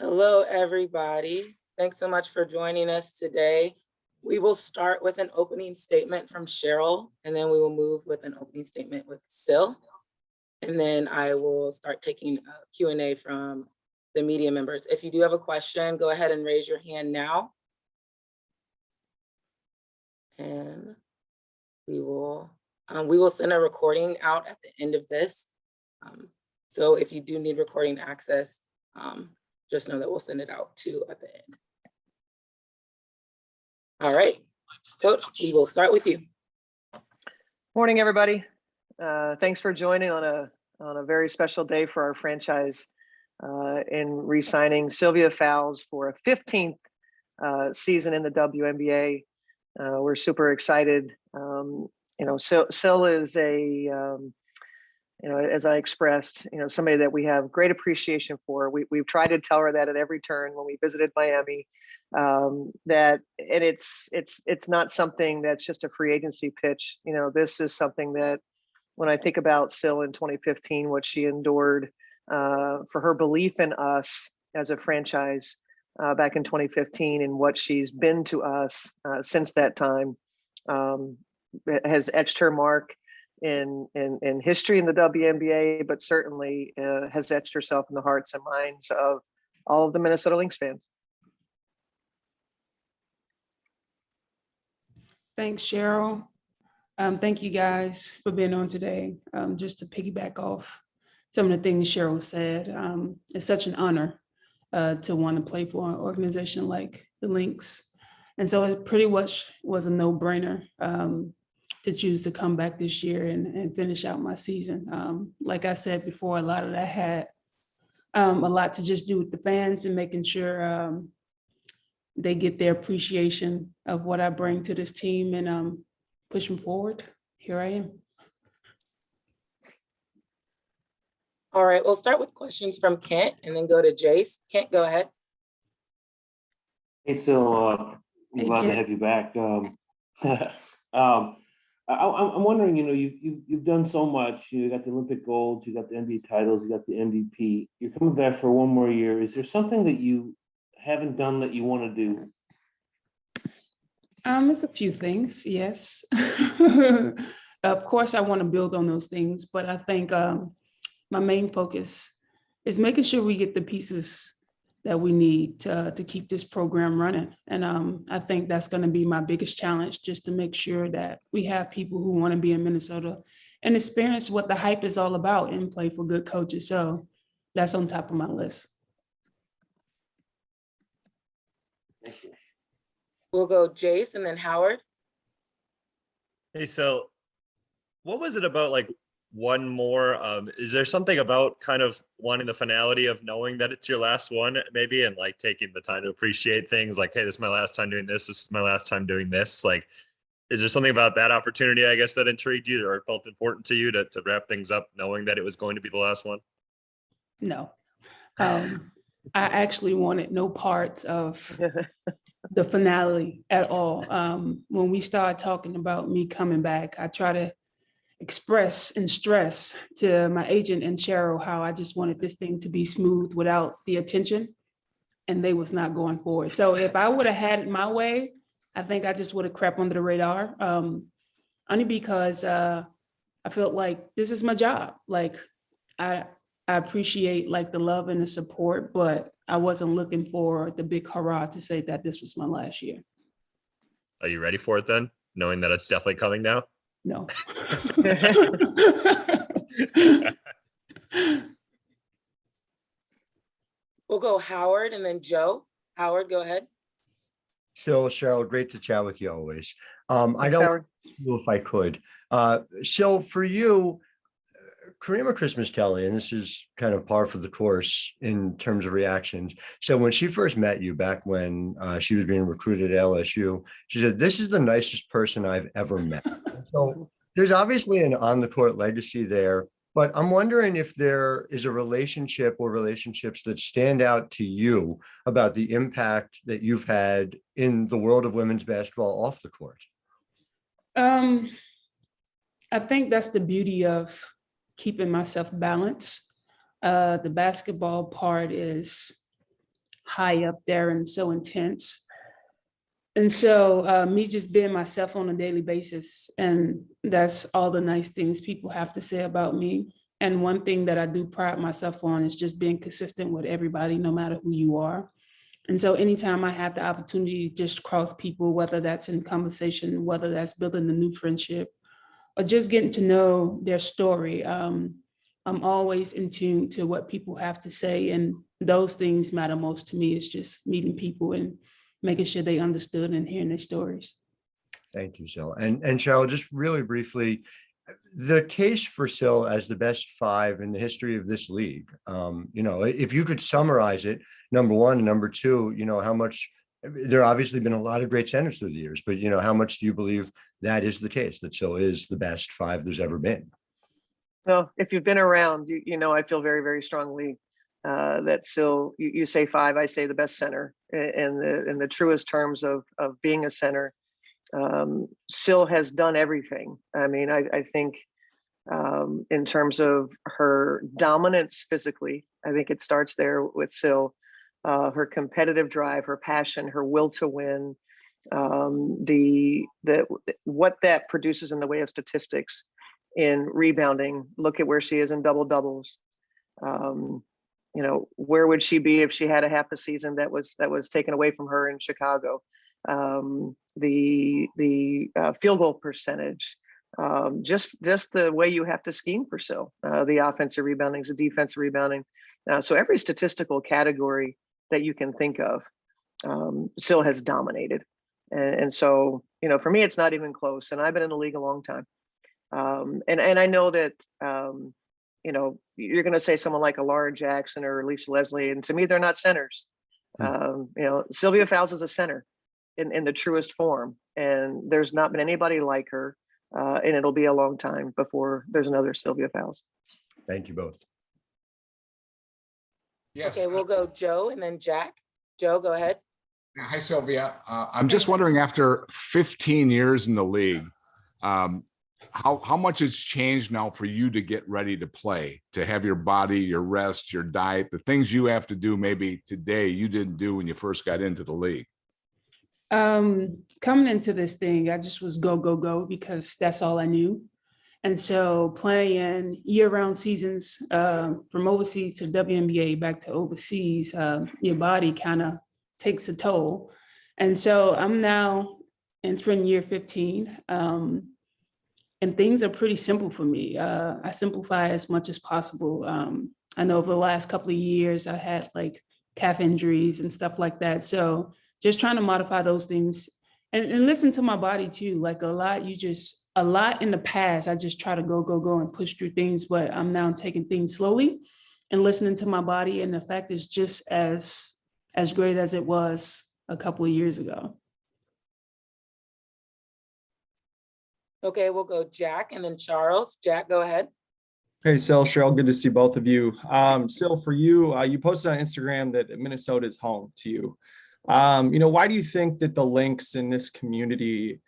Hello, everybody. Thanks so much for joining us today. We will start with an opening statement from Cheryl, and then we will move with an opening statement with Syl. And then I will start taking a Q&A from the media members. If you do have a question, go ahead and raise your hand now. And we will send a recording out at the end of this. So if you do need recording access, just know that we'll send it out too at the end. All right, Coach, we will start with you. Morning, everybody. Thanks for joining on a very special day for our franchise in re-signing Sylvia Fowles for a 15th season in the WNBA. We're super excited. Syl is as I expressed, somebody that we have great appreciation for. We've tried to tell her that at every turn when we visited Miami, it's not something that's just a free agency pitch. This is something that when I think about Syl in 2015, what she endured for her belief in us as a franchise back in 2015 and what she's been to us since that time has etched her mark in history in the WNBA, but certainly has etched herself in the hearts and minds of all of the Minnesota Lynx fans. Thanks, Cheryl. Thank you guys for being on today. Just to piggyback off some of the things Cheryl said, it's such an honor to want to play for an organization like the Lynx. And so it pretty much was a no-brainer to choose to come back this year and finish out my season. Like I said before, a lot of that had a lot to just do with the fans and making sure they get their appreciation of what I bring to this team and pushing forward. Here I am. All right, we'll start with questions from Kent and then go to Jace. Kent, go ahead. Hey, Syl, I'm glad to have you back. I'm wondering, you've done so much. You got the Olympic golds, you got the NBA titles, you got the MVP. You're coming back for one more year. Is there something that you haven't done that you want to do? It's a few things, yes. Of course, I want to build on those things, but I think my main focus is making sure we get the pieces that we need to keep this program running. And I think that's going to be my biggest challenge, just to make sure that we have people who want to be in Minnesota and experience what the hype is all about and play for good coaches. So that's on top of my list. Thank you. We'll go Jace and then Howard. Hey, so what was it about one more? Is there something about kind of wanting the finality of knowing that it's your last one maybe, and taking the time to appreciate things hey, this is my last time doing this. This is my last time doing this. Is there something about that opportunity, I guess, that intrigued you or felt important to you to wrap things up knowing that it was going to be the last one? No. I actually wanted no parts of the finale at all. When we started talking about me coming back, I try to express and stress to my agent and Cheryl how I just wanted this thing to be smooth without the attention, and they was not going for it. So if I would have had it my way, I think I just would have crept under the radar, only because I felt like this is my job. I appreciate the love and the support, but I wasn't looking for the big hurrah to say that this was my last year. Are you ready for it then, knowing that it's definitely coming now? No. We'll go Howard and then Joe. Howard, go ahead. Syl, Cheryl, great to chat with you always. I Thanks, don't Howard. know if I could. Syl, for you, Karima Christmas Kelly, and this is kind of par for the course in terms of reactions. So when she first met you back when she was being recruited at LSU, she said, "This is the nicest person I've ever met." So there's obviously an on-the-court legacy there, but I'm wondering if there is a relationship or relationships that stand out to you about the impact that you've had in the world of women's basketball off the court. I think that's the beauty of keeping myself balanced. The basketball part is high up there and so intense. And so me just being myself on a daily basis, and that's all the nice things people have to say about me. And one thing that I do pride myself on is just being consistent with everybody, no matter who you are. And so anytime I have the opportunity to just cross people, whether that's in conversation, whether that's building a new friendship, or just getting to know their story, I'm always in tune to what people have to say. And those things matter most to me. It's just meeting people and making sure they understood and hearing their stories. Thank you, Sil. And Cheryl, just really briefly, the case for Sil as the best 5 in the history of this league, if you could summarize it, number one, and number two, how much, there obviously been a lot of great centers through the years, but how much do you believe that is the case, that Sil is the best 5 there's ever been? Well, if you've been around, I feel very, very strongly that Sil, you say 5, I say the best center in the truest terms of being a center. Sil has done everything. I mean, I think in terms of her dominance physically, I think it starts there with Sil. Her competitive drive, her passion, her will to win, what that produces in the way of statistics in rebounding. Look at where she is in double doubles. Where would she be if she had a half a season that was taken away from her in Chicago? The field goal percentage, just the way you have to scheme for Sil, the offensive rebounding, the defensive rebounding. So every statistical category that you can think of, Sil has dominated. And so, for me, it's not even close. And I've been in the league a long time. And I know that, you're going to say someone like a Lauren Jackson or Lisa Leslie, and to me, they're not centers. Sylvia Fowles is a center in the truest form, and there's not been anybody like her, and it'll be a long time before there's another Sylvia Fowles. Thank you both. Yes. Okay, we'll go Joe and then Jack. Joe, go ahead. Hi, Sylvia. I'm just wondering, after 15 years in the league, how much has changed now for you to get ready to play, to have your body, your rest, your diet, the things you have to do maybe today you didn't do when you first got into the league? Coming into this thing, I just was go, go, go, because that's all I knew. And so playing year-round seasons, from overseas to WNBA, back to overseas, your body kind of takes a toll. And so I'm now entering year 15, and things are pretty simple for me. I simplify as much as possible. I know over the last couple of years, I had like calf injuries and stuff like that. So just trying to modify those things and listen to my body too. Like a lot in the past, I just try to go, go, go and push through things, but I'm now taking things slowly and listening to my body. And the fact is just as great as it was a couple of years ago. Okay, we'll go Jack and then Charles. Jack, go ahead. Hey, Sil, Cheryl, good to see both of you. Sil, for you, you posted on Instagram that Minnesota is home to you. Why do you think that the Lynx in this community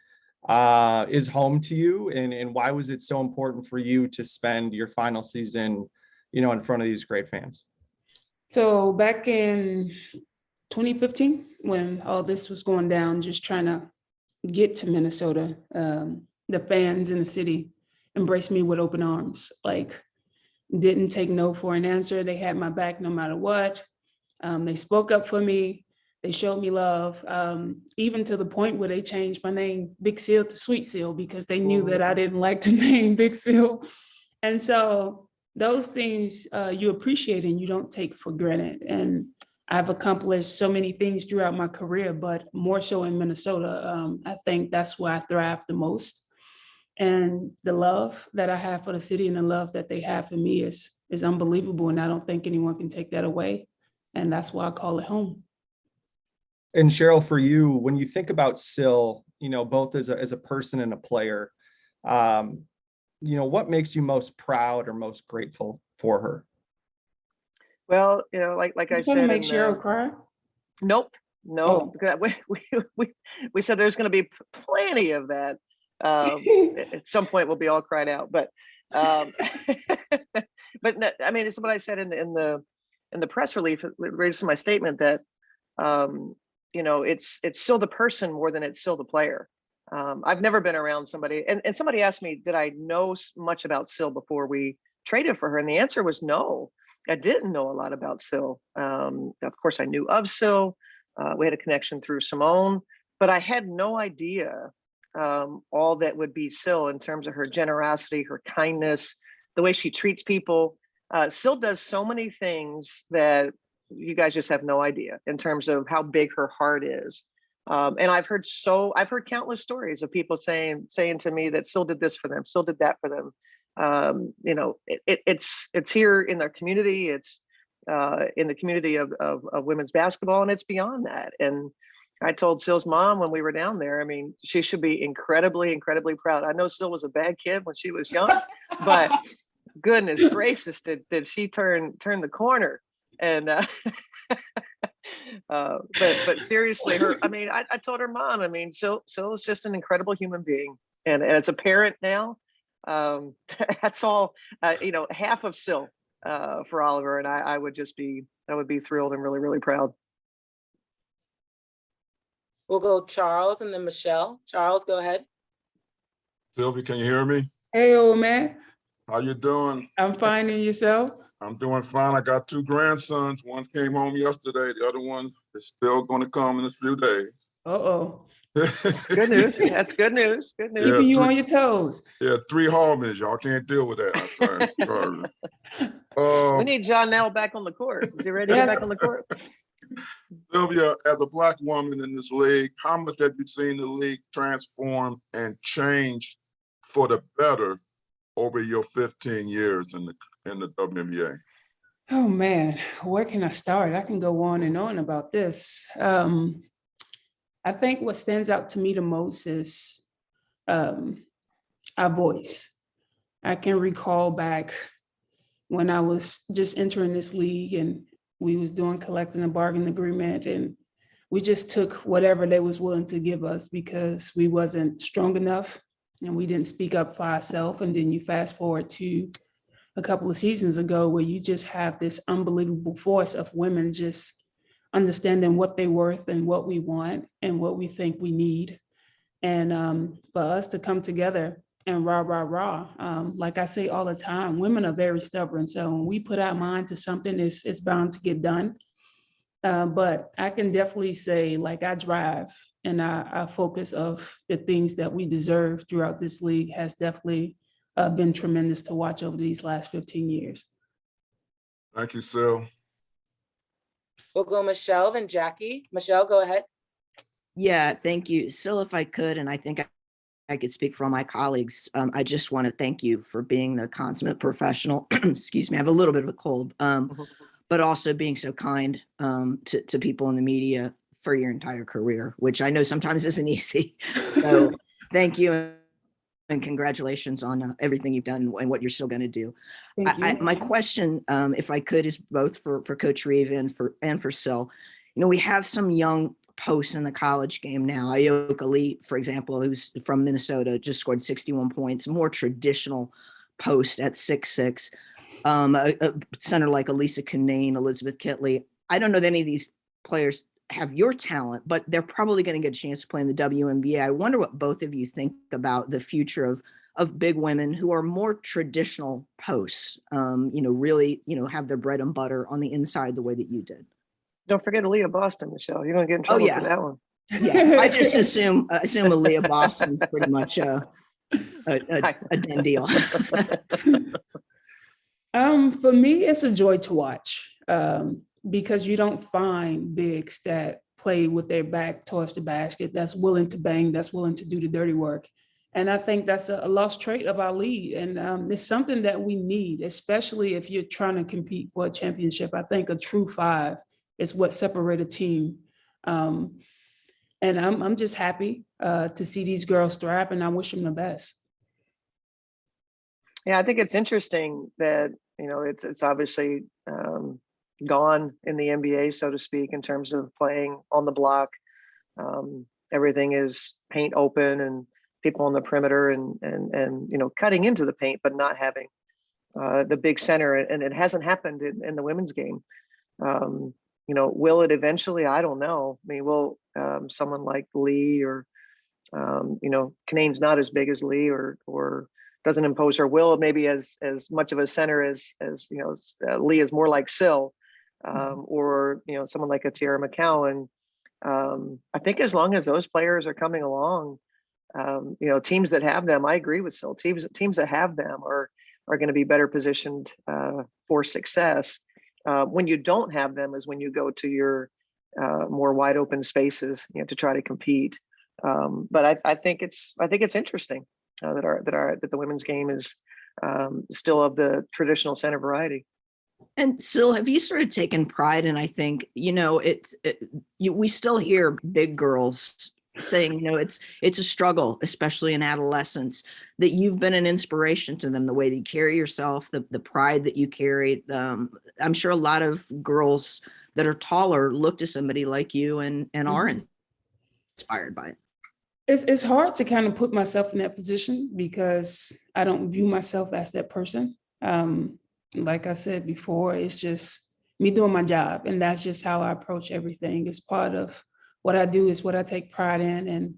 is home to you, and why was it so important for you to spend your final season, in front of these great fans? So back in 2015, when all this was going down, just trying to get to Minnesota, the fans in the city embraced me with open arms, like didn't take no for an answer. They had my back no matter what. They spoke up for me. They showed me love, even to the point where they changed my name, Big Seal, to Sweet Seal, because they knew that I didn't like the name Big Seal. And so those things you appreciate and you don't take for granted. And I've accomplished so many things throughout my career, but more so in Minnesota. I think that's where I thrive the most. And the love that I have for the city and the love that they have for me is unbelievable. And I don't think anyone can take that away. And that's why I call it home. And Cheryl, for you, when you think about Sil, both as a person and a player, what makes you most proud or most grateful for her? Well, like I said, Make Cheryl cry? Nope. No, Oh. because we said there's going to be plenty of that. At some point we'll be all cried out, but but no, I mean, it's what I said in the press release, raised my statement that it's still the person more than it's still the player. I've never been around somebody, and somebody asked me, did I know much about Syl before we traded for her? And the answer was no. I didn't know a lot about Syl. Of course, I knew of Syl. We had a connection through Simone, but I had no idea all that would be Syl in terms of her generosity, her kindness, the way she treats people. Syl does so many things that you guys just have no idea in terms of how big her heart is. And I've heard countless stories of people saying to me that Syl did this for them, Syl did that for them. It's here in their community. It's in the community of women's basketball, and it's beyond that. And I told Syl's mom when we were down there, I mean, she should be incredibly, incredibly proud. I know Syl was a bad kid when she was young, but goodness gracious, did she turn the corner? And but seriously, I told her mom, I mean, Syl is just an incredible human being, and as a parent now, that's all. Half of Syl for Oliver, and I would be thrilled and really, really proud. We'll go Charles and then Michelle. Charles, go ahead. Sylvia, can you hear me? Hey, old man. How you doing? I'm fine, and yourself? I'm doing fine. I got 2 grandsons. One came home yesterday. The other one is still going to come in a few days. Uh-oh. Good news. That's good news. Good news. Keeping you on your toes. Yeah, 3 Hallmans. Y'all can't deal with that. We need John Nell back on the court. Is he ready to get back on the court? Sylvia, as a Black woman in this league, how much have you seen the league transform and change for the better over your 15 years in the WNBA? Oh man, where can I start? I can go on and on about this. I think what stands out to me the most is our voice. I can recall back when I was just entering this league and we was doing collective and bargaining agreement, and we just took whatever they was willing to give us because we wasn't strong enough and we didn't speak up for ourselves. And then you fast forward to a couple of seasons ago where you just have this unbelievable force of women just understanding what they're worth and what we want and what we think we need. And for us to come together and like I say all the time, women are very stubborn. So when we put our mind to something, it's bound to get done. But I can definitely say, like, our drive and our focus of the things that we deserve throughout this league has definitely been tremendous to watch over these last 15 years. Thank you, Syl. We'll go Michelle, then Jackie. Michelle, go ahead. Yeah, thank you. Syl, if I could, and I think I could speak for all my colleagues, I just want to thank you for being the consummate professional. Excuse me, I have a little bit of a cold, but also being so kind to people in the media for your entire career, which I know sometimes isn't easy. So thank you and congratulations on everything you've done and what you're still going to do. My question, if I could, is both for Coach Reeve and for Syl. We have some young posts in the college game now. Ayoka Lee, for example, who's from Minnesota, just scored 61 points, more traditional post at 6'6". A center like Elisa Cunane, Elizabeth Kitley. I don't know that any of these players have your talent, but they're probably going to get a chance to play in the WNBA. I wonder what both of you think about the future of big women who are more traditional posts, really, have their bread and butter on the inside the way that you did. Don't forget Aaliyah Boston, Michelle. You're gonna get in trouble for that one. Yeah, I just assume Aaliyah Boston's pretty much a done deal. For me, it's a joy to watch because you don't find bigs that play with their back towards the basket, that's willing to bang, that's willing to do the dirty work. And I think that's a lost trait of our league. And it's something that we need, especially if you're trying to compete for a championship. I think a true 5 is what separates a team. And I'm just happy to see these girls thrive, and I wish them the best. Yeah, I think it's interesting that, it's obviously gone in the NBA, so to speak, in terms of playing on the block. Everything is paint open and people on the perimeter and cutting into the paint, but not having the big center. And it hasn't happened in the women's game. Will it eventually? I don't know. I mean, will someone like Lee or, Kanane's not as big as Lee or doesn't impose her will maybe as much of a center as Lee is more like Syl, or, someone like a Tiara McCowan. I think as long as those players are coming along, teams that have them, I agree with Syl, teams that have them are going to be better positioned for success. When you don't have them is when you go to your more wide open spaces, to try to compete. But I think it's interesting that the women's game is still of the traditional center variety. And Syl, have you sort of taken pride in, I think, we still hear big girls saying, it's a struggle, especially in adolescence, that you've been an inspiration to them, the way that you carry yourself, the pride that you carry. I'm sure a lot of girls that are taller look to somebody like you and are inspired by it. It's hard to kind of put myself in that position because I don't view myself as that person. Like I said before, it's just me doing my job. And that's just how I approach everything. It's part of what I do, is what I take pride in. And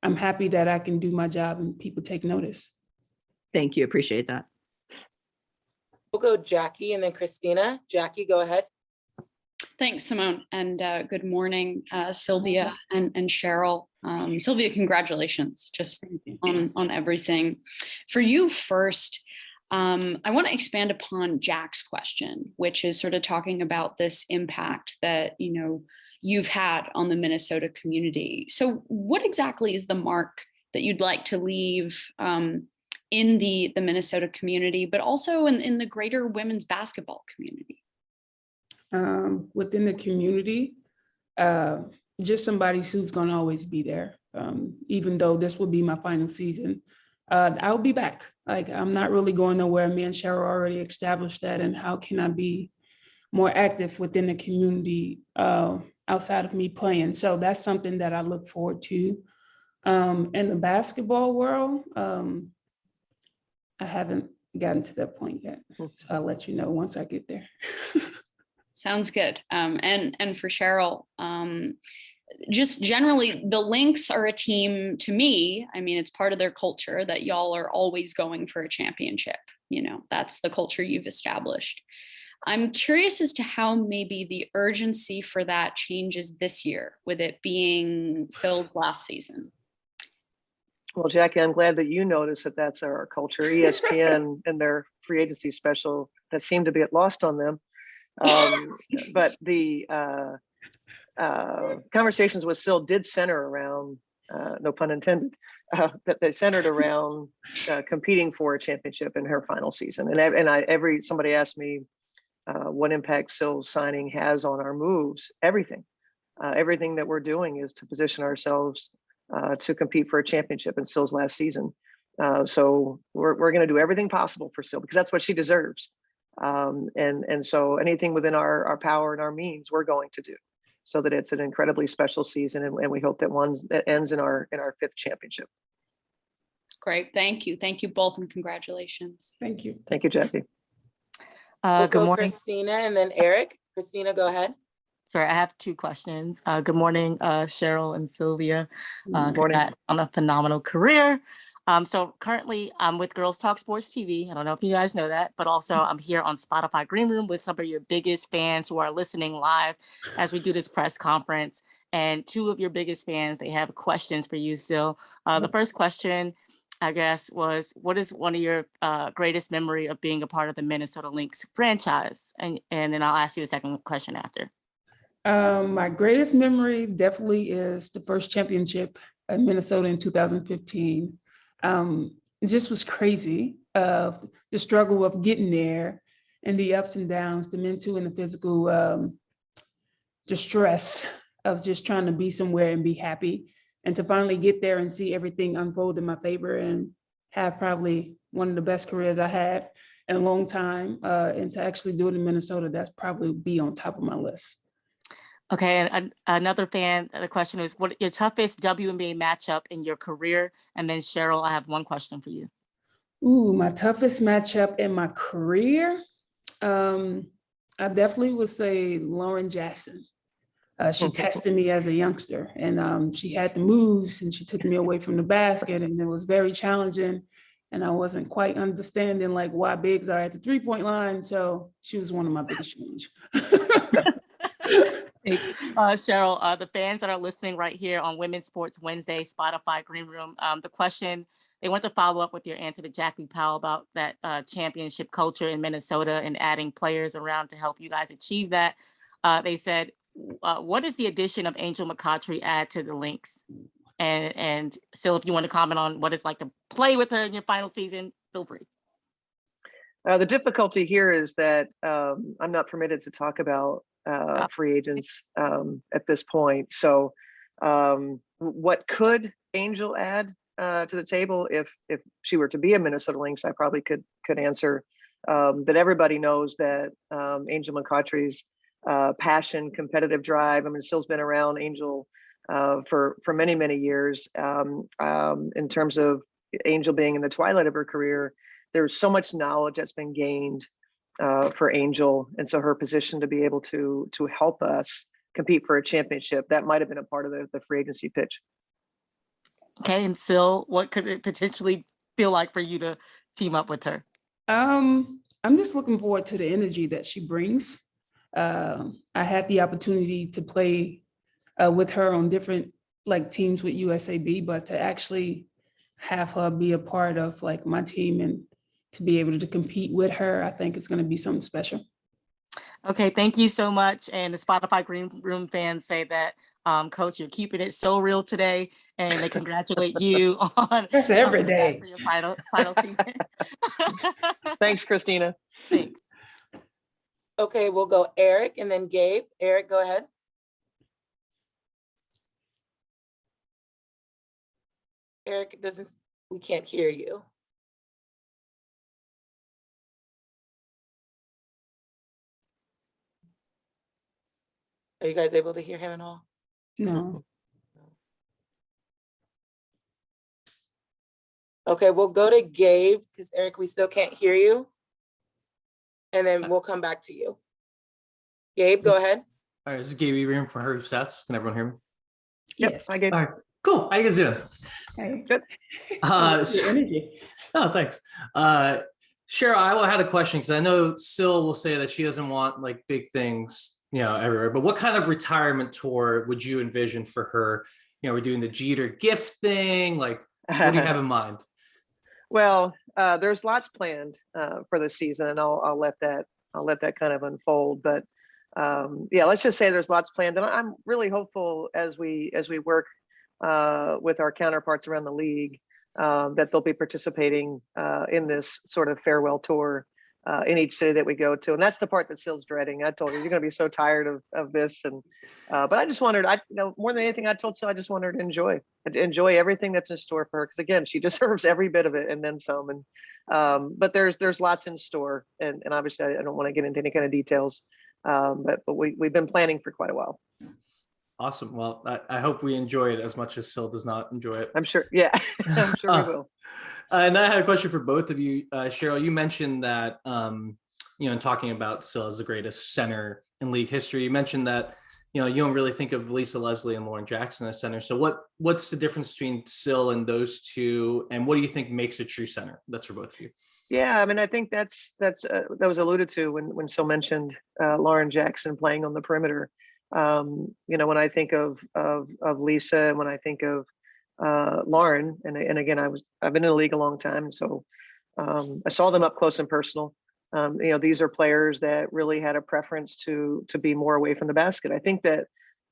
I'm happy that I can do my job and people take notice. Thank you. Appreciate that. We'll go Jackie and then Christina. Jackie, go ahead. Thanks, Simone, and good morning, Sylvia and Cheryl. Sylvia, congratulations just on everything. For you first, I want to expand upon Jack's question, which is sort of talking about this impact that you've had on the Minnesota community. So what exactly is the mark that you'd like to leave in the Minnesota community, but also in the greater women's basketball community? Within the community, just somebody who's going to always be there. Even though this will be my final season, I'll be back. Like, I'm not really going nowhere. Me and Cheryl already established that. And how can I be more active within the community outside of me playing? So that's something that I look forward to. In the basketball world, I haven't gotten to that point yet. So I'll let you know once I get there. Sounds good. And for Cheryl, just generally, the Lynx are a team to me. I mean, it's part of their culture that y'all are always going for a championship. That's the culture you've established. I'm curious as to how maybe the urgency for that changes this year, with it being Syl's last season. Well, Jackie, I'm glad that you noticed that that's our culture. ESPN and their free agency special, that seemed to be lost on them. But the conversations with Syl did center around, no pun intended, that they centered around competing for a championship in her final season. And somebody asked me what impact Syl's signing has on our moves. Everything that we're doing is to position ourselves to compete for a championship in Syl's last season. So we're going to do everything possible for Syl, because that's what she deserves. And so anything within our power and our means, we're going to do, so that it's an incredibly special season. And we hope that ends in our fifth championship. Great. Thank you. Thank you both, and congratulations. Thank you. Thank you, Jackie. We'll Good go morning. Christina and then Eric. Christina, go ahead. Sure, I have two questions. Good morning, Cheryl and Sylvia. Morning. Congrats on a phenomenal career. So currently I'm with Girls Talk Sports TV. I don't know if you guys know that, but also I'm here on Spotify Green Room with some of your biggest fans who are listening live as we do this press conference. And two of your biggest fans, they have questions for you, Syl. The first question, I guess, was, what is one of your greatest memory of being a part of the Minnesota Lynx franchise? And then I'll ask you the second question after. My greatest memory definitely is the first championship in Minnesota in 2015. It just was crazy. The struggle of getting there and the ups and downs, the mental and the physical distress of just trying to be somewhere and be happy, and to finally get there and see everything unfold in my favor and have probably one of the best careers I had in a long time. And to actually do it in Minnesota, that's probably be on top of my list. Okay, and another fan, the question is, what your toughest WNBA matchup in your career? And then Cheryl, I have one question for you. Ooh, my toughest matchup in my career? I definitely would say Lauren Jackson. She tested me as a youngster, and she had the moves, and she took me away from the basket, and it was very challenging. And I wasn't quite understanding like why bigs are at the 3-point line. So she was one of my biggest challenge. Thanks. Cheryl, the fans that are listening right here on Women's Sports Wednesday, Spotify Green Room, the question, they want to follow up with your answer to Jackie Powell about that championship culture in Minnesota and adding players around to help you guys achieve that. They said, what does the addition of Angel McCoughtry add to the Lynx? And Sil, if you want to comment on what it's like to play with her in your final season, feel free. The difficulty here is that I'm not permitted to talk about free agents at this point. So what could Angel add to the table if she were to be a Minnesota Lynx? I probably could answer. But everybody knows that Angel McCoughtry's passion, competitive drive. I mean, Sil's been around Angel for many, many years. In terms of Angel being in the twilight of her career, there's so much knowledge that's been gained for Angel. And so her position to be able to help us compete for a championship, that might have been a part of the free agency pitch. Okay, and Sil, what could it potentially feel like for you to team up with her? I'm just looking forward to the energy that she brings. I had the opportunity to play with her on different like teams with USAB, but to actually have her be a part of like my team and to be able to compete with her, I think it's going to be something special. Okay, thank you so much. And the Spotify Green Room fans say that, Coach, you're keeping it so real today, and they congratulate you on That's every coming back day for your final season. Thanks, Christina. Thanks. Okay, we'll go Eric and then Gabe. Eric, go ahead. Eric, we can't hear you. Are you guys able to hear him at all? No. Okay, we'll go to Gabe because Eric, we still can't hear you. And then we'll come back to you. Gabe, go ahead. All right, this is Gabe Ebrahim from Her Stats. Can everyone hear me? Yes. Hi, Gabe. All right, cool. How you guys doing? Hey. Good. Your energy. Oh, thanks. Cheryl, I had a question because I know Sil will say that she doesn't want like big things, everywhere. But what kind of retirement tour would you envision for her? We're doing the Jeter gift thing. Like, what do you have in mind? Well, there's lots planned for the season, and I'll let that kind of unfold. But yeah, let's just say there's lots planned, and I'm really hopeful as we work with our counterparts around the league that they'll be participating in this sort of farewell tour in each city that we go to. And that's the part that Sil's dreading. I told her, you're going to be so tired of this. And but I just wanted, more than anything I told Sil, I just wanted her to enjoy everything that's in store for her. Because again, she deserves every bit of it and then some. And but there's lots in store. And obviously I don't want to get into any kind of details. But we've been planning for quite a while. Awesome. Well, I hope we enjoy it as much as Sil does not enjoy it. I'm sure. Yeah, I'm sure we will. And I had a question for both of you. Cheryl, you mentioned that, in talking about Sil as the greatest center in league history, you mentioned that, you don't really think of Lisa Leslie and Lauren Jackson as center. So what's the difference between Sil and those two? And what do you think makes a true center? That's for both of you. Yeah, I mean, I think that was alluded to when Sil mentioned Lauren Jackson playing on the perimeter. When I think of Lisa, and when I think of Lauren, and again, I've been in the league a long time, so I saw them up close and personal. These are players that really had a preference to be more away from the basket. I think that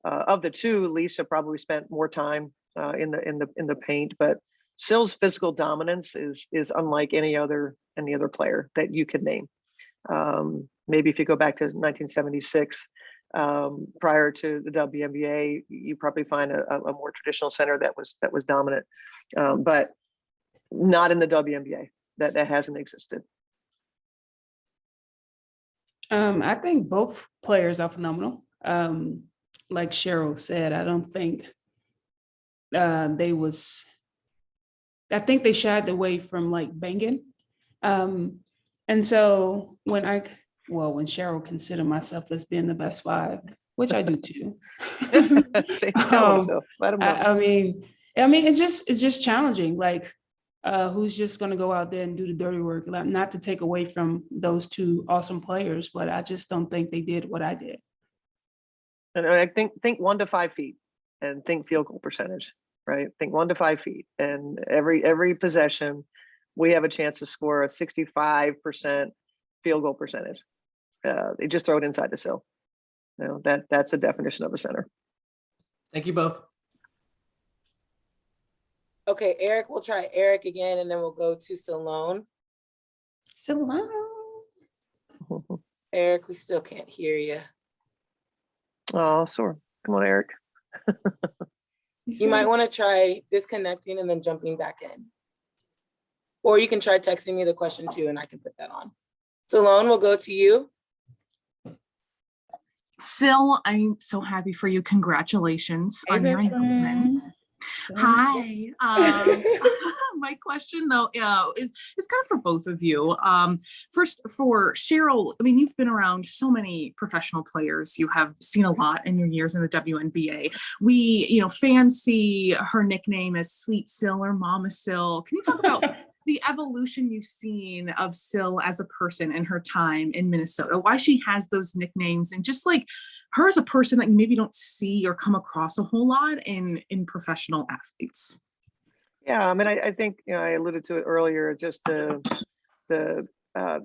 of the two, Lisa probably spent more time in the paint, but Sil's physical dominance is unlike any other player that you could name. Maybe if you go back to 1976. Prior to the WNBA, you probably find a more traditional center that was dominant, but not in the WNBA. That hasn't existed. I think both players are phenomenal. Like Cheryl said, I don't think I think they shied away from like banging. And so when Cheryl considered myself as being the best five, which I do too. Say, tell them Um, so. Let them know. I mean, it's just challenging. Like, who's just going to go out there and do the dirty work? Not to take away from those two awesome players, but I just don't think they did what I did. And I think 1 to 5 feet, and think field goal percentage, right? Think 1 to 5 feet, and every possession, we have a chance to score a 65% field goal percentage. They just throw it inside the sill. You know, that's a definition of a center. Thank you both. Okay, Eric, we'll try Eric again, and then we'll go to Salone. Salone. Eric, we still can't hear you. Oh, sorry. Come on, Eric. You might want to try disconnecting and then jumping back in. Or you can try texting me the question too, and I can put that on. Salone, we'll go to you. Syl, I'm so happy for you. Congratulations Hey, on your best friend. announcement. Hi. My question though is kind of for both of you. First, for Cheryl, I mean, you've been around so many professional players. You have seen a lot in your years in the WNBA. We, fans see her nickname as Sweet Syl or Mama Syl. Can you talk about the evolution you've seen of Syl as a person in her time in Minnesota? Why she has those nicknames, and just like her as a person that you maybe don't see or come across a whole lot in professional athletes. Yeah, I mean, I think I alluded to it earlier. Just the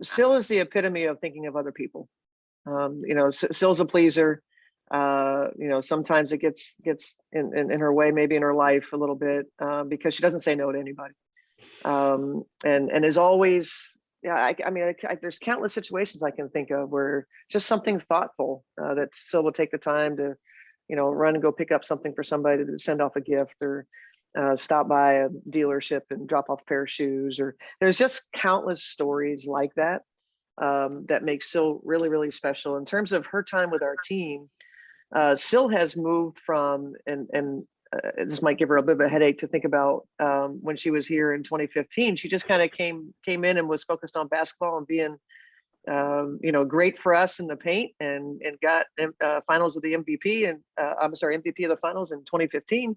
Syl is the epitome of thinking of other people. Syl's a pleaser. Sometimes it gets in her way, maybe in her life a little bit, because she doesn't say no to anybody, and is always. Yeah, there's countless situations I can think of where just something thoughtful that Syl will take the time to, run and go pick up something for somebody to send off a gift, or stop by a dealership and drop off a pair of shoes, or there's just countless stories like that that makes Syl really, really special. In terms of her time with our team, Syl has moved from, and this might give her a bit of a headache to think about, when she was here in 2015, she just kind of came in and was focused on basketball and being, great for us in the paint, and got finals of the MVP, and MVP of the finals in 2015.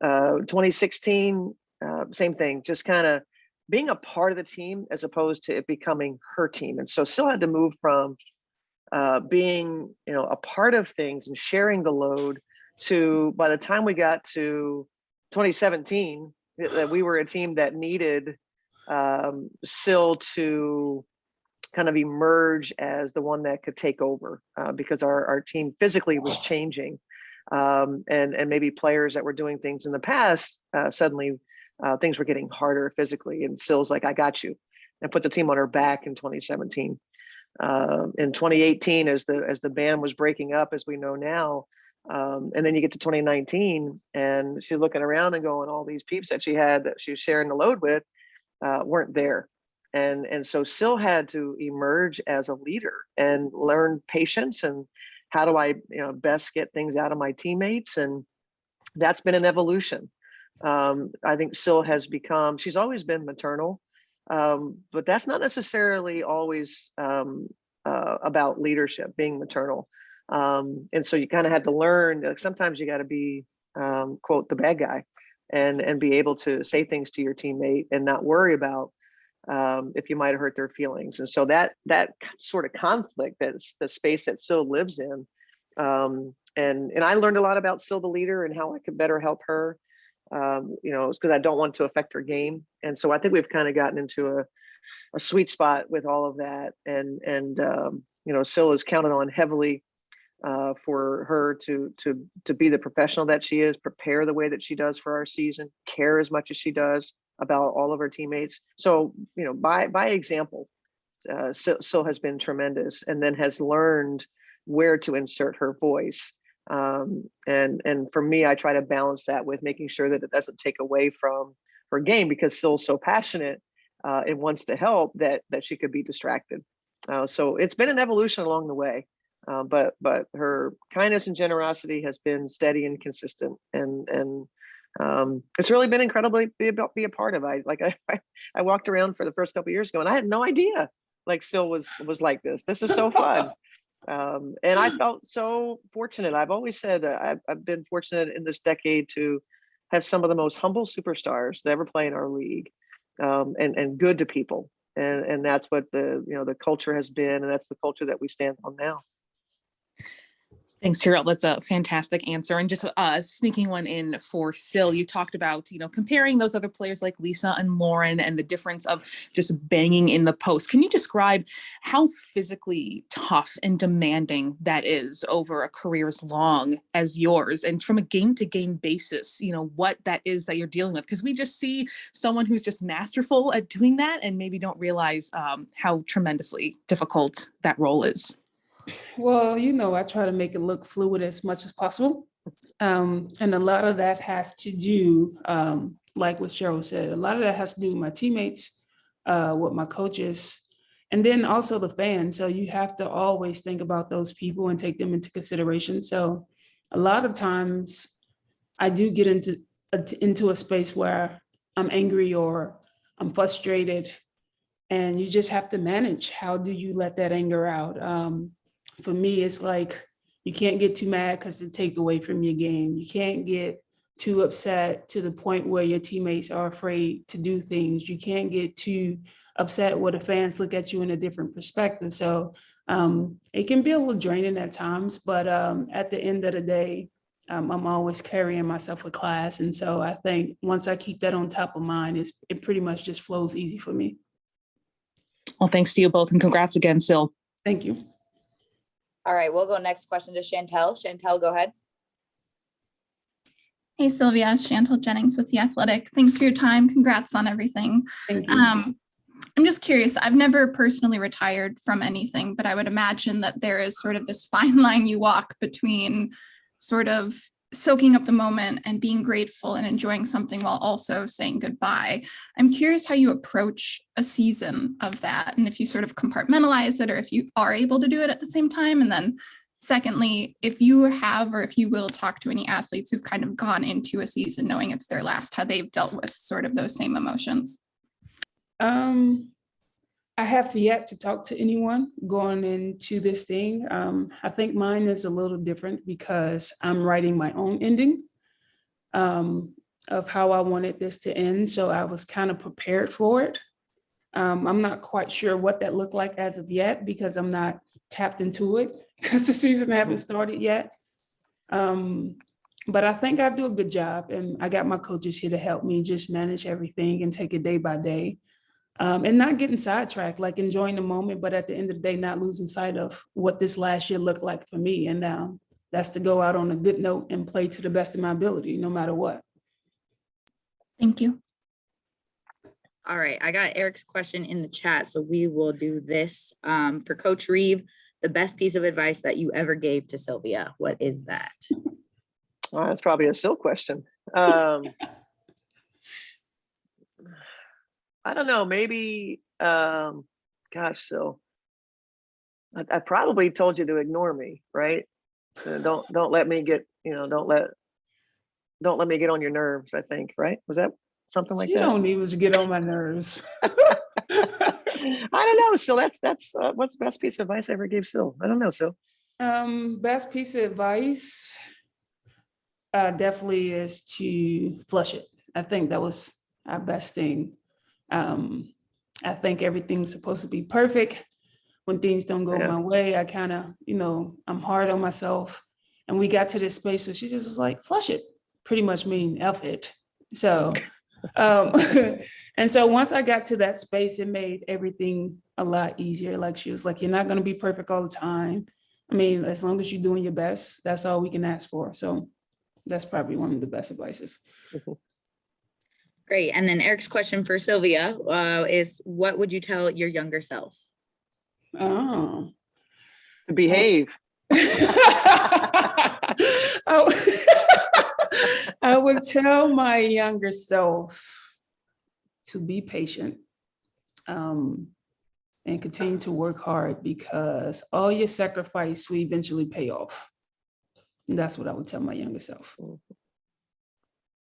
2016, same thing, just kind of being a part of the team as opposed to it becoming her team. And so Syl had to move from being, a part of things and sharing the load to, by the time we got to 2017, that we were a team that needed Syl to kind of emerge as the one that could take over, because our team physically was changing. And maybe players that were doing things in the past, suddenly things were getting harder physically. And Syl's like, I got you, and put the team on her back in 2017. In 2018, as the band was breaking up, as we know now, and then you get to 2019, and she's looking around and going, all these peeps that she was sharing the load with weren't there. And so Syl had to emerge as a leader and learn patience, and how do I best get things out of my teammates? And that's been an evolution. I think Syl has become, she's always been maternal, but that's not necessarily always about leadership, being maternal. And so you kind of had to learn that sometimes you got to be, quote, the bad guy, and be able to say things to your teammate and not worry about if you might have hurt their feelings. And so that sort of conflict, that's the space that Syl lives in. And I learned a lot about Syl the leader and how I could better help her, because I don't want to affect her game. And so I think we've kind of gotten into a sweet spot with all of that. And Syl is counted on heavily for her to be the professional that she is, prepare the way that she does for our season, care as much as she does about all of her teammates. So, by example, Syl has been tremendous, and then has learned where to insert her voice. And for me, I try to balance that with making sure that it doesn't take away from her game, because Syl's so passionate and wants to help that she could be distracted. So it's been an evolution along the way. But her kindness and generosity has been steady and consistent, and it's really been incredibly be a part of. I walked around for the first couple of years ago, and I had no idea Syl was like this. This is so fun. And I felt so fortunate. I've always said that I've been fortunate in this decade to have some of the most humble superstars that ever play in our league, and good to people. And that's what the culture has been, and that's the culture that we stand on now. Thanks, Cheryl. That's a fantastic answer. And just sneaking one in for Syl, you talked about, comparing those other players like Lisa and Lauren and the difference of just banging in the post. Can you describe how physically tough and demanding that is over a career as long as yours? And from a game-to-game basis, what that is that you're dealing with? Because we just see someone who's just masterful at doing that and maybe don't realize how tremendously difficult that role is. Well, I try to make it look fluid as much as possible. And a lot of that has to do, like what Cheryl said, a lot of that has to do with my teammates, with my coaches, and then also the fans. So you have to always think about those people and take them into consideration. So a lot of times I do get into a space where I'm angry or I'm frustrated, and you just have to manage. How do you let that anger out? For me, it's like, you can't get too mad because it take away from your game. You can't get too upset to the point where your teammates are afraid to do things. You can't get too upset where the fans look at you in a different perspective. So it can be a little draining at times, but at the end of the day, I'm always carrying myself with class. And so I think once I keep that on top of mind, it pretty much just flows easy for me. Well, thanks to you both, and congrats again, Syl. Thank you. All right, we'll go next question to Chantel. Chantel, go ahead. Hey, Sylvia, Chantel Jennings with The Athletic. Thanks for your time. Congrats on everything. Thank you. I'm just curious. I've never personally retired from anything, but I would imagine that there is sort of this fine line you walk between sort of soaking up the moment and being grateful and enjoying something while also saying goodbye. I'm curious how you approach a season of that, and if you sort of compartmentalize it, or if you are able to do it at the same time. And then secondly, if you have, or if you will talk to any athletes who've kind of gone into a season knowing it's their last, how they've dealt with sort of those same emotions. I have yet to talk to anyone going into this thing. I think mine is a little different because I'm writing my own ending of how I wanted this to end. So I was kind of prepared for it. I'm not quite sure what that looked like as of yet because I'm not tapped into it because the season haven't started yet. But I think I do a good job, and I got my coaches here to help me just manage everything and take it day by day. And not getting sidetracked, like enjoying the moment, but at the end of the day, not losing sight of what this last year looked like for me. And that's to go out on a good note and play to the best of my ability, no matter what. Thank you. All right, I got Eric's question in the chat, so we will do this. For Coach Reeve, the best piece of advice that you ever gave to Sylvia, what is that? Well, that's probably a Syl question. I don't know, maybe, gosh, Syl, I probably told you to ignore me, right? Don't let me get, don't let me get on your nerves, I think, right? Was that something like that? You don't need to get on my nerves. I don't know, Syl, that's what's the best piece of advice I ever gave Syl? I don't know, Syl. Best piece of advice definitely is to flush it. I think that was our best thing. I think everything's supposed to be perfect. When things don't go my way, I kind of, I'm hard on myself. And we got to this space where she just was like, flush it, pretty much mean F it. So, and so once I got to that space, it made everything a lot easier. Like she was like, you're not going to be perfect all the time. I mean, as long as you're doing your best, that's all we can ask for. So that's probably one of the best advices. Great. And then Eric's question for Sylvia is, what would you tell your younger self? Oh. To behave. I would tell my younger self to be patient and continue to work hard, because all your sacrifice will eventually pay off. That's what I would tell my younger self.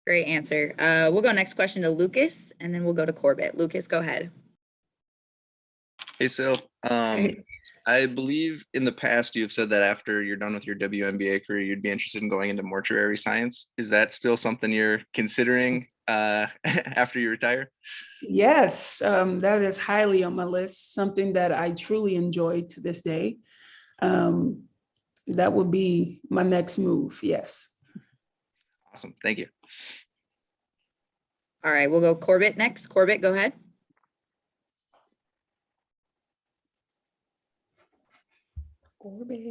Great answer. We'll go next question to Lucas, and then we'll go to Corbett. Lucas, go ahead. Hey, Syl. I believe in the past you've said that after you're done with your WNBA career, you'd be interested in going into mortuary science. Is that still something you're considering after you retire? Yes, that is highly on my list, something that I truly enjoy to this day. That would be my next move, yes. Awesome, thank you. All right, we'll go Corbett next. Corbett, go ahead.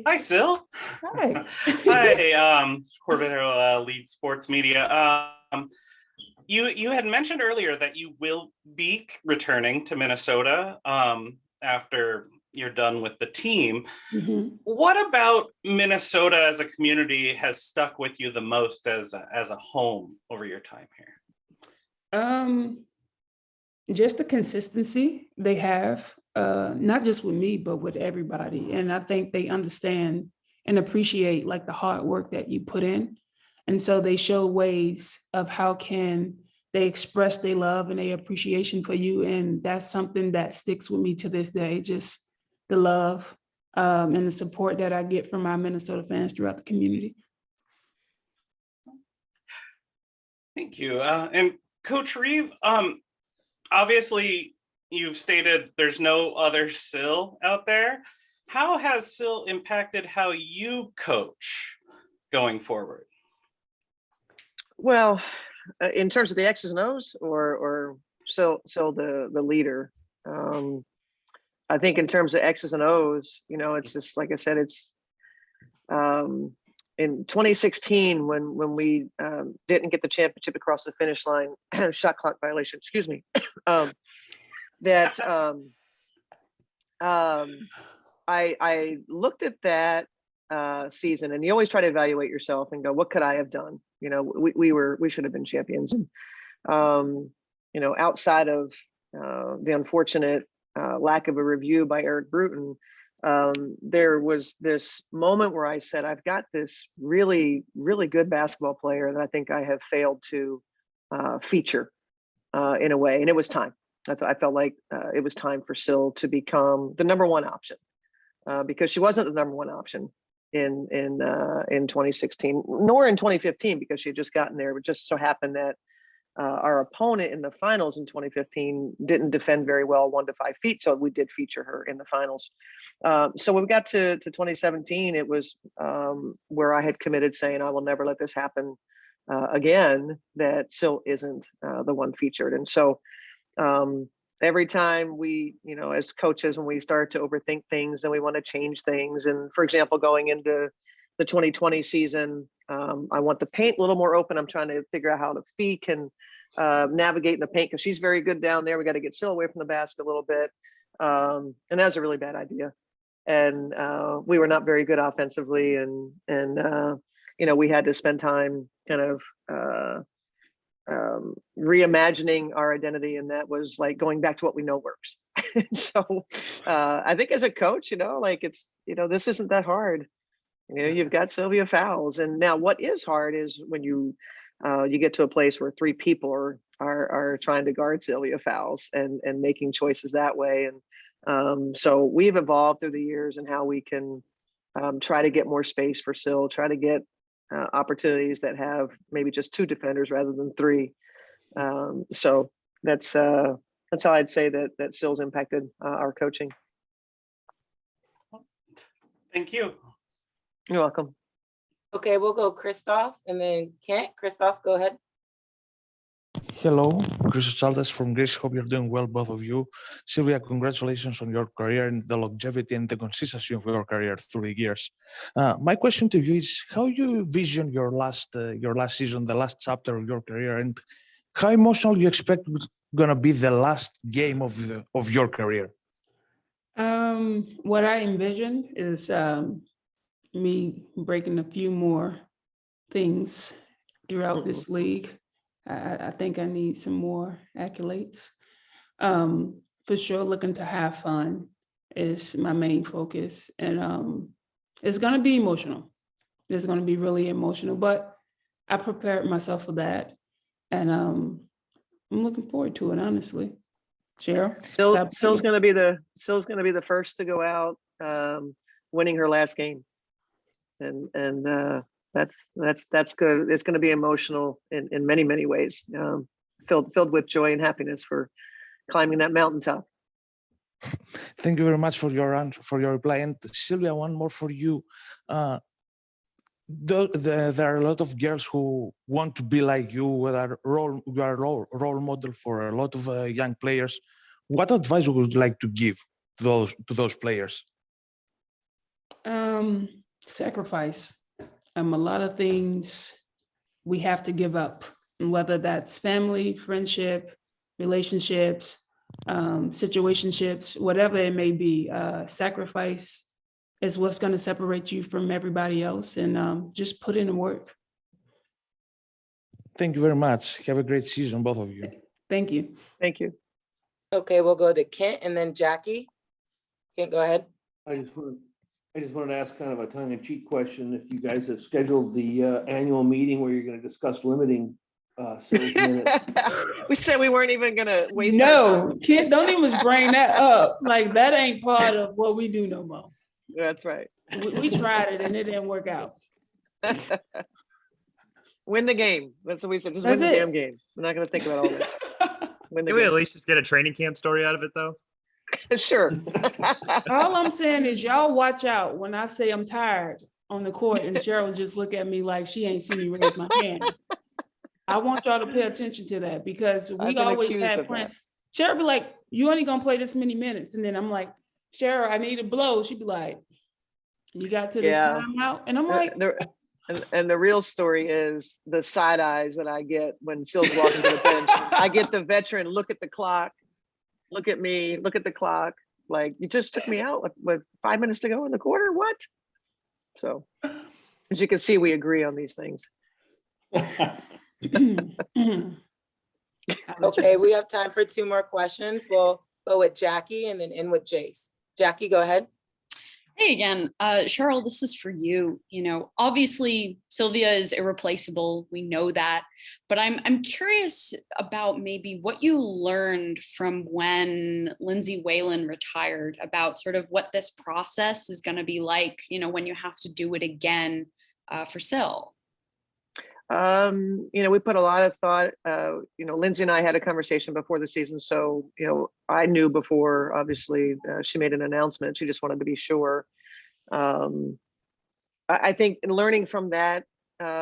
Hi, Sil. Hi. Hi, Corbett, lead sports media. You had mentioned earlier that you will be returning to Minnesota after you're done with the team. Mhm. What about Minnesota as a community has stuck with you the most as a home over your time here? Just the consistency they have, not just with me, but with everybody. And I think they understand and appreciate like the hard work that you put in. And so they show ways of how can they express their love and their appreciation for you. And that's something that sticks with me to this day, just the love and the support that I get from my Minnesota fans throughout the community. Thank you. And Coach Reeve, obviously you've stated there's no other Sil out there. How has Sil impacted how you coach going forward? Well, in terms of the X's and O's or so the leader, I think in terms of X's and O's, you know, it's just like I said, it's in 2016 when we didn't get the championship across the finish line, shot clock violation, excuse me, I looked at that season, and you always try to evaluate yourself and go, what could I have done? You know, we should have been champions. And you know, outside of the unfortunate lack of a review by Eric Bruton, there was this moment where I said, I've got this really, really good basketball player that I think I have failed to feature in a way. And it was time. I felt like it was time for Sil to become the number one option because she wasn't the number one option in 2016, nor in 2015, because she had just gotten there. It just so happened that our opponent in the finals in 2015 didn't defend very well 1 to 5 feet. So we did feature her in the finals. So when we got to 2017, it was where I had committed saying, I will never let this happen again, that Sil isn't the one featured. And so every time we, you know, as coaches, when we start to overthink things and we want to change things. And for example, going into the 2020 season, I want the paint a little more open. I'm trying to figure out how to Fee can navigate in the paint because she's very good down there. We got to get Sil away from the basket a little bit. And that was a really bad idea. And we were not very good offensively. And you know, we had to spend time kind of reimagining our identity. And that was like going back to what we know works. So I think as a coach, you know, like it's, you know, this isn't that hard. You know, you've got Sylvia Fowles, and now what is hard is when you get to a place where 3 people are trying to guard Sylvia Fowles and making choices that way. And so we've evolved through the years and how we can try to get more space for Sil, try to get opportunities that have maybe just 2 defenders rather than 3. So that's how I'd say that Sil's impacted our coaching. Thank you. You're welcome. Okay, we'll go Christoph and then Kent. Christoph, go ahead. Hello, Chris Chaldes from Greece. Hope you're doing well, both of you. Sylvia, congratulations on your career and the longevity and the consistency of your career through the years. My question to you is how you vision your last season, the last chapter of your career, and how emotional you expect gonna be the last game of your career? What I envision is me breaking a few more things throughout this league. I think I need some more accolades. For sure, looking to have fun is my main focus. And it's going to be emotional. It's going to be really emotional, but I prepared myself for that. And I'm looking forward to it, honestly. Cheryl? Sil's going to be the first to go out winning her last game. And that's good. It's going to be emotional in many, many ways, filled with joy and happiness for climbing that mountaintop. Thank you very much for your reply. And Sylvia, one more for you. There are a lot of girls who want to be like you, you are role model for a lot of young players. What advice would you like to give to those players? Sacrifice. A lot of things we have to give up, whether that's family, friendship, relationships, situationships, whatever it may be. Sacrifice is what's going to separate you from everybody else, and just put in the work. Thank you very much. Have a great season, both of you. Thank you. Thank you. Okay, we'll go to Kent and then Jackie. Kent, go ahead. I just wanted to ask kind of a tongue-in-cheek question. If you guys have scheduled the annual meeting where you're going to discuss limiting sales minutes. We said we weren't even going to waste. No, Kent, don't even bring that up. Like, that ain't part of what we do no more. That's right. We tried it and it didn't work out. Win the game. That's what we said. Just That's win the it. damn game. We're not going to think about all that. Win the Can we at game. least just get a training camp story out of it though? Sure. All I'm saying is y'all watch out when I say I'm tired on the court and Cheryl just look at me like she ain't seen me raise my hand. I want y'all to pay attention to that because we always had plans. Cheryl be like, you only gonna play this many minutes. And then I'm like, Cheryl, I need a blow. She'd be like, you got to this timeout? And I'm like, and the real story is the side eyes that I get when Syl's walking to the bench. I get the veteran look at the clock, look at me, look at the clock. Like, you just took me out with 5 minutes to go in the quarter. What? So, as you can see, we agree on these things. Okay, we have time for 2 more questions. We'll go with Jackie and then in with Jace. Jackie, go ahead. Hey again, Cheryl, this is for you. You know, obviously Sylvia is irreplaceable. We know that, but I'm curious about maybe what you learned from when Lindsay Whalen retired about sort of what this process is going to be like, you know, when you have to do it again for Syl. You know, we put a lot of thought, you know, Lindsay and I had a conversation before the season. So, you know, I knew before, obviously, she made an announcement. She just wanted to be sure. I think in learning from that,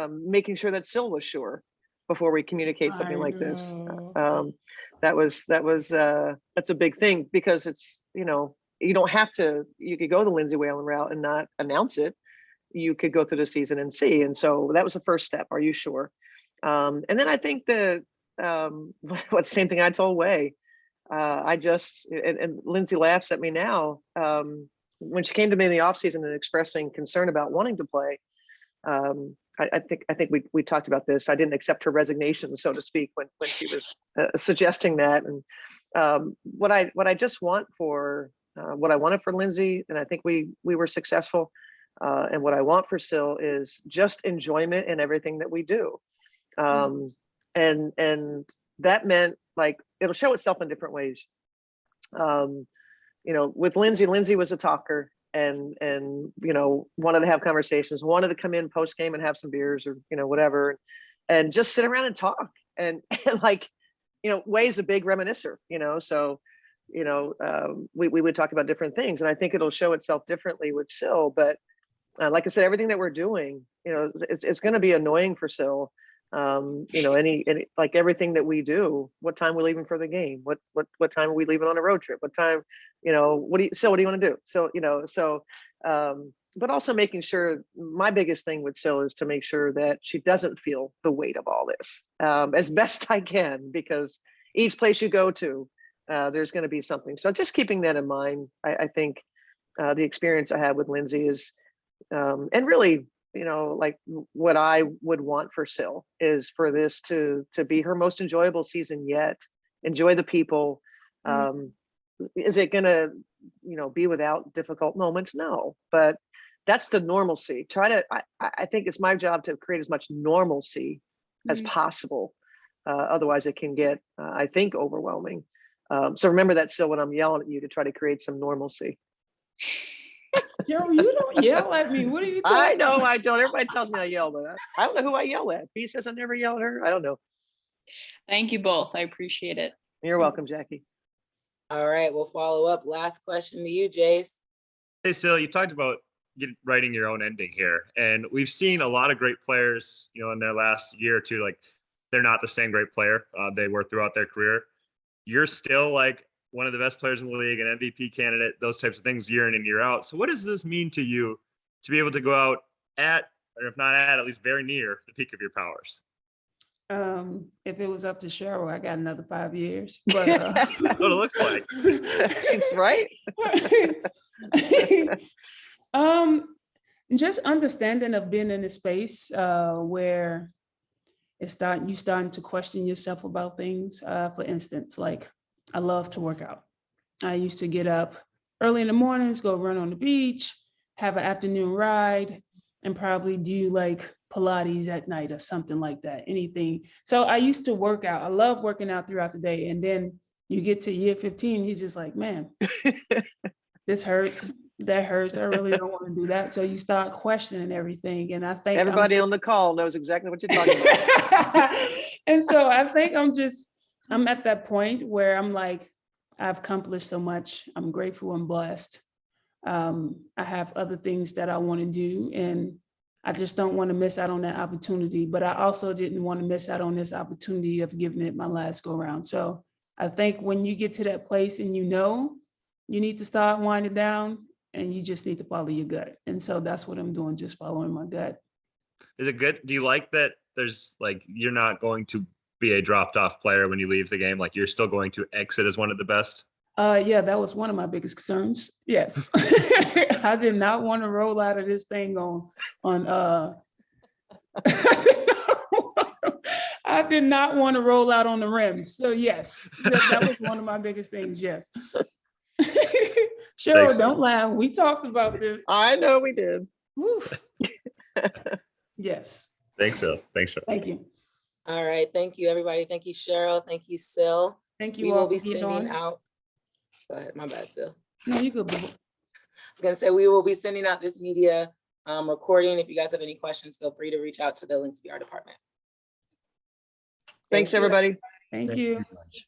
making sure that Syl was sure before we communicate something like this. That's a big thing because it's, you know, you don't have to, you could go the Lindsay Whalen route and not announce it. You could go through the season and see. And so that was the first step. Are you sure? And then I think the same thing I told Way. And Lindsay laughs at me now. When she came to me in the offseason and expressing concern about wanting to play, I think we talked about this. I didn't accept her resignation, so to speak, when she was suggesting that. And what I just want for what I wanted for Lindsay, and I think we were successful. And what I want for Syl is just enjoyment in everything that we do. And that meant, like, it'll show itself in different ways. You know, with Lindsay was a talker and, you know, wanted to have conversations, wanted to come in post game and have some beers or, you know, whatever, and just sit around and talk. And like, you know, Way's a big reminiscer, you know, so, you know, we would talk about different things. And I think it'll show itself differently with Syl, but like I said, everything that we're doing, you know, it's going to be annoying for Syl. You know, any like everything that we do, what time we're leaving for the game, what time are we leaving on a road trip, what time, you know, what do you want to do? So, you know, but also making sure, my biggest thing with Syl is to make sure that she doesn't feel the weight of all this, as best I can, because each place you go to, there's going to be something. So just keeping that in mind, I think the experience I had with Lindsay is, and really, you know, like what I would want for Syl is for this to be her most enjoyable season yet. Enjoy the people. Is it gonna, you know, be without difficult moments? No, but that's the normalcy. I think it's my job to create as much normalcy as possible. Otherwise it can get, I think, overwhelming. So remember that, Syl, when I'm yelling at you, to try to create some normalcy. Yo, you don't yell at me. What are you talking I know about? I don't. Everybody tells me I yell, but I don't know who I yell at. P says I never yell at her. I don't know. Thank you both. I appreciate it. You're welcome, Jackie. All right, we'll follow up. Last question to you, Jace. Hey, Sil, you talked about writing your own ending here, and we've seen a lot of great players, in their last year or two, like they're not the same great player they were throughout their career. You're still like one of the best players in the league, an MVP candidate, those types of things year in and year out. So what does this mean to you to be able to go out or if not at least very near the peak of your powers? If it was up to Cheryl, I got another 5 years. But That's what it looks like. It's right. Just understanding of being in a space where you starting to question yourself about things. For instance, like I love to work out. I used to get up early in the mornings, go run on the beach, have an afternoon ride, and probably do like Pilates at night or something like that, anything. So I used to work out. I love working out throughout the day. And then you get to year 15, he's just like, man, this hurts, that hurts. I really don't want to do that. So you start questioning everything. And I think everybody on the call knows exactly what you're talking about. And so I think I'm at that point where I'm like, I've accomplished so much. I'm grateful and blessed. I have other things that I want to do, and I just don't want to miss out on that opportunity. But I also didn't want to miss out on this opportunity of giving it my last go round. So I think when you get to that place and you need to start winding down, and you just need to follow your gut. And so that's what I'm doing, just following my gut. Is it good? Do you like that there's like, you're not going to be a dropped off player when you leave the game? Like you're still going to exit as one of the best? Yeah, that was one of my biggest concerns. Yes. I did not want to roll out of this thing I did not want to roll out on the rims. So yes, that was one of my biggest things. Yes. Cheryl, Thanks. don't laugh. We talked about this. I know we did. Woof. Yes. Thanks, Sil. Thanks, Cheryl. Thank you. All right, thank you, everybody. Thank you, Cheryl. Thank you, Sil. Thank you We all will be for being sending on. out. Go ahead, my bad, Sil. No, you good, boo. I was gonna say we will be sending out this media recording. If you guys have any questions, feel free to reach out to the Lynx PR department. Thanks, everybody. Thank you. much.